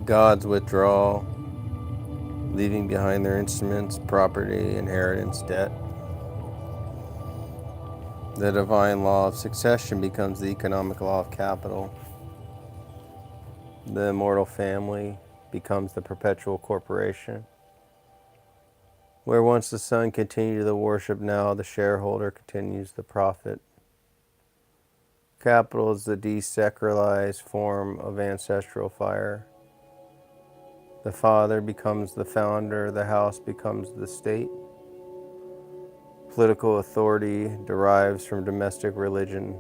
The gods withdraw, leaving behind their instruments, property, inheritance, debt. The divine law of succession becomes the economic law of capital. The immortal family becomes the perpetual corporation. Where once the son continued the worship, now the shareholder continues the profit. Capital is the desacralized form of ancestral fire. The father becomes the founder, the house becomes the state. Political authority derives from domestic religion.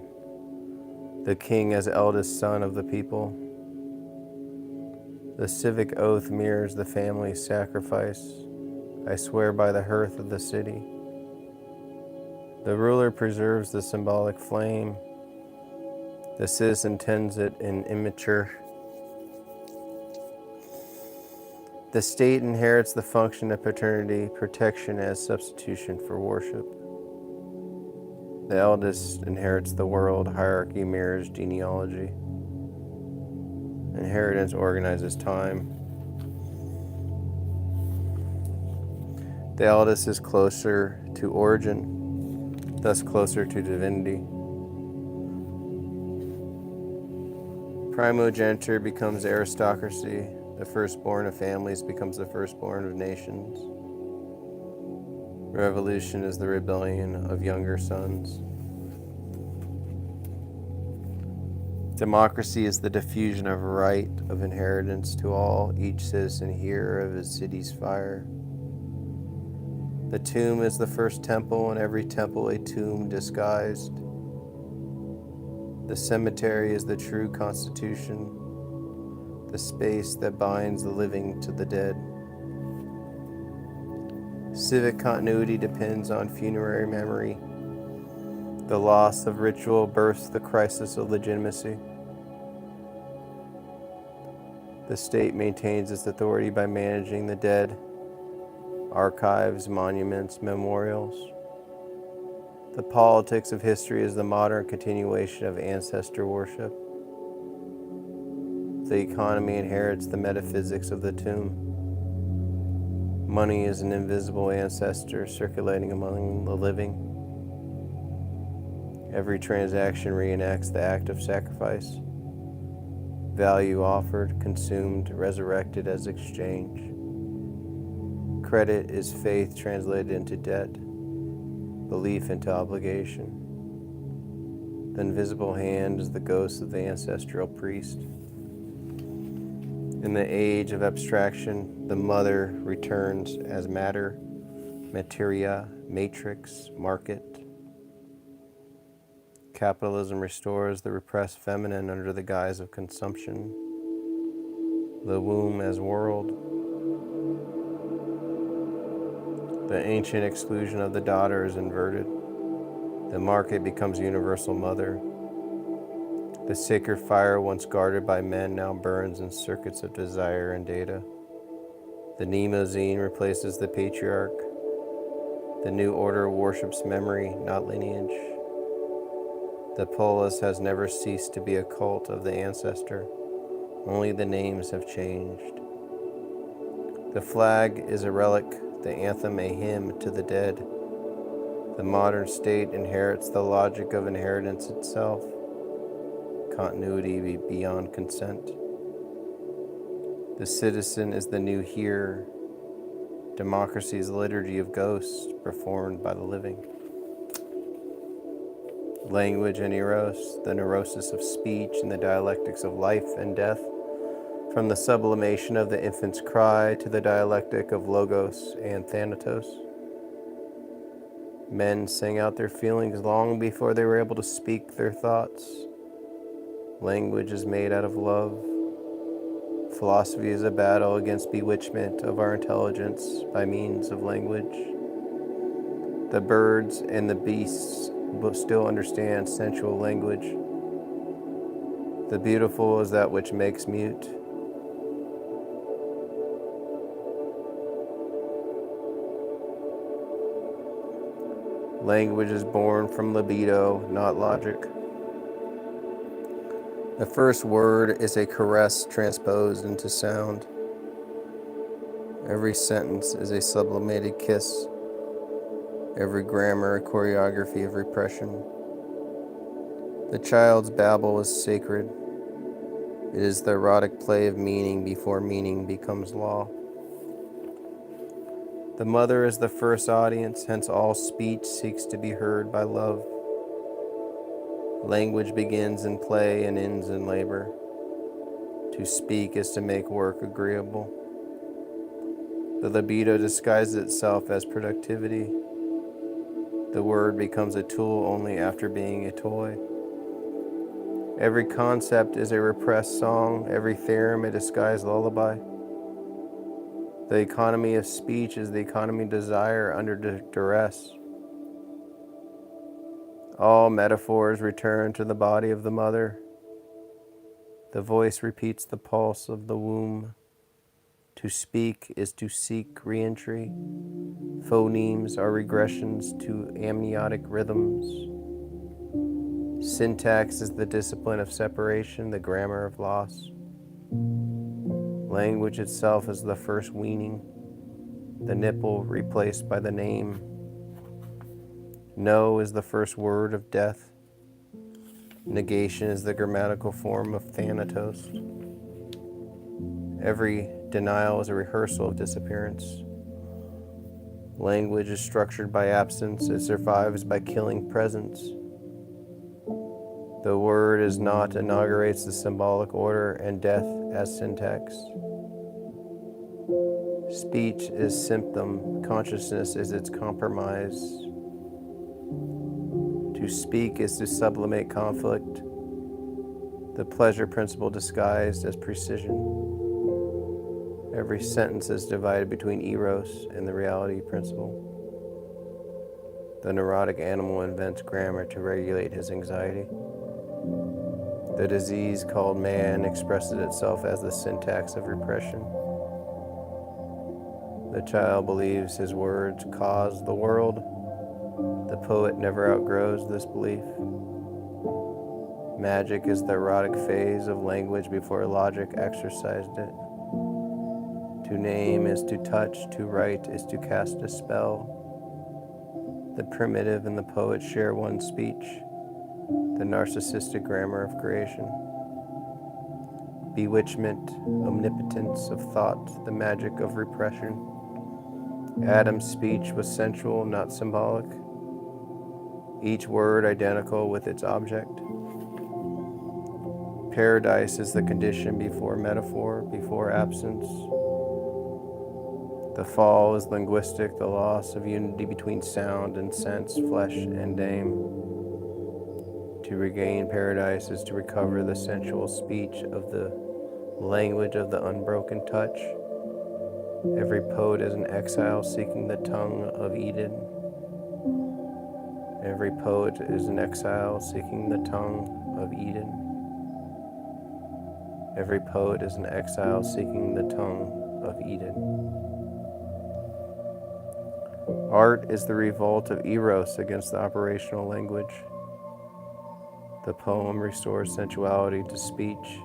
The king as eldest son of the people. The civic oath mirrors the family sacrifice. I swear by the hearth of the city. The ruler preserves the symbolic flame. The citizen tends it in immature. The state inherits the function of paternity, protection as substitution for worship. The eldest inherits the world, hierarchy mirrors genealogy. Inheritance organizes time. The eldest is closer to origin, thus closer to divinity. Primogeniture becomes aristocracy. The firstborn of families becomes the firstborn of nations. Revolution is the rebellion of younger sons. Democracy is the diffusion of right of inheritance to all, each citizen heir of his city's fire. The tomb is the first temple, and every temple a tomb disguised. The cemetery is the true constitution, the space that binds the living to the dead. Civic continuity depends on funerary memory. The loss of ritual births the crisis of legitimacy. The state maintains its authority by managing the dead, archives, monuments, memorials. The politics of history is the modern continuation of ancestor worship. The economy inherits the metaphysics of the tomb. Money is an invisible ancestor circulating among the living. Every transaction reenacts the act of sacrifice. Value offered, consumed, resurrected as exchange. Credit is faith translated into debt, belief into obligation. The invisible hand is the ghost of the ancestral priest. In the age of abstraction, the mother returns as matter, materia, matrix, market. Capitalism restores the repressed feminine under the guise of consumption. The womb as world. The ancient exclusion of the daughter is inverted. The market becomes universal mother. The sacred fire once guarded by men now burns in circuits of desire and data. The Nemozine replaces the patriarch. The new order worships memory, not lineage. The polis has never ceased to be a cult of the ancestor. Only the names have changed. The flag is a relic, the anthem a hymn to the dead. The modern state inherits the logic of inheritance itself. Continuity beyond consent. The citizen is the new hearer. Democracy's liturgy of ghosts performed by the living. Language and eros, the neurosis of speech and the dialectics of life and death, from the sublimation of the infant's cry to the dialectic of logos and thanatos. Men sang out their feelings long before they were able to speak their thoughts. Language is made out of love. Philosophy is a battle against bewitchment of our intelligence by means of language. The birds and the beasts still understand sensual language. The beautiful is that which makes mute. Language is born from libido, not logic. The first word is a caress transposed into sound. Every sentence is a sublimated kiss. Every grammar a choreography of repression. The child's babble is sacred. It is the erotic play of meaning before meaning becomes law. The mother is the first audience, hence all speech seeks to be heard by love. Language begins in play and ends in labor. To speak is to make work agreeable. The libido disguises itself as productivity. The word becomes a tool only after being a toy. Every concept is a repressed song, every theorem a disguised lullaby. The economy of speech is the economy of desire under duress. All metaphors return to the body of the mother. The voice repeats the pulse of the womb. To speak is to seek re-entry. Phonemes are regressions to amniotic rhythms. Syntax is the discipline of separation, the grammar of loss. Language itself is the first weaning, the nipple replaced by the name. No is the first word of death. Negation is the grammatical form of thanatos. Every denial is a rehearsal of disappearance. Language is structured by absence. It survives by killing presence. The word is not inaugurates the symbolic order and death as syntax. Speech is symptom. Consciousness is its compromise. To speak is to sublimate conflict. The pleasure principle disguised as precision. Every sentence is divided between eros and the reality principle. The neurotic animal invents grammar to regulate his anxiety. The disease called man expresses itself as the syntax of repression. The child believes his words cause the world. The poet never outgrows this belief. Magic is the erotic phase of language before logic exercised it. To name is to touch, to write is to cast a spell. The primitive and the poet share one speech, the narcissistic grammar of creation. Bewitchment, omnipotence of thought, the magic of repression. Adam's speech was sensual, not symbolic. Each word identical with its object. Paradise is the condition before metaphor, before absence. The fall is linguistic, the loss of unity between sound and sense, flesh and name. To regain paradise is to recover the sensual speech of the language of the unbroken touch. Every poet is an exile seeking the tongue of Eden. Every poet is an exile seeking the tongue of Eden. Every poet is an exile seeking the tongue of Eden. Art is the revolt of eros against the operational language. The poem restores sensuality to speech.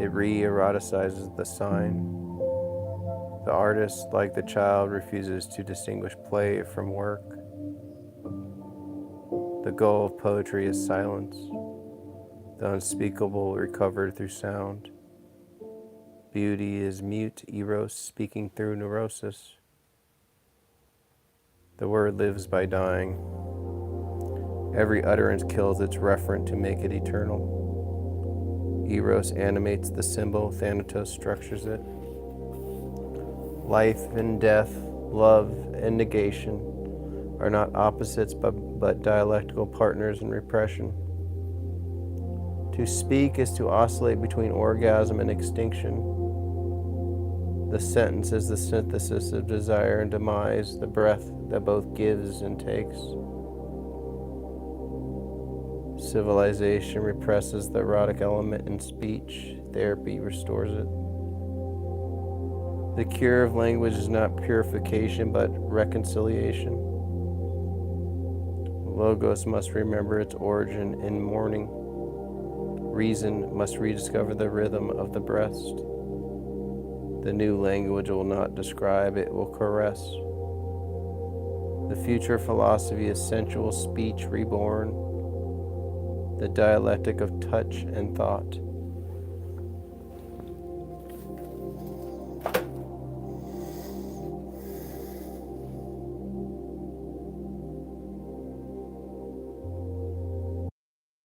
It re-eroticizes the sign. The artist, like the child, refuses to distinguish play from work. The goal of poetry is silence, the unspeakable recovered through sound. Beauty is mute eros speaking through neurosis. The word lives by dying. Every utterance kills its referent to make it eternal. Eros animates the symbol, Thanatos structures it. Life and death, love and negation are not opposites but dialectical partners in repression. To speak is to oscillate between orgasm and extinction. The sentence is the synthesis of desire and demise, the breath that both gives and takes. Civilization represses the erotic element in speech. Therapy restores it. The cure of language is not purification, but reconciliation. Logos must remember its origin in mourning. Reason must rediscover the rhythm of the breast. The new language will not describe, it will caress. The future philosophy is sensual speech reborn, the dialectic of touch and thought.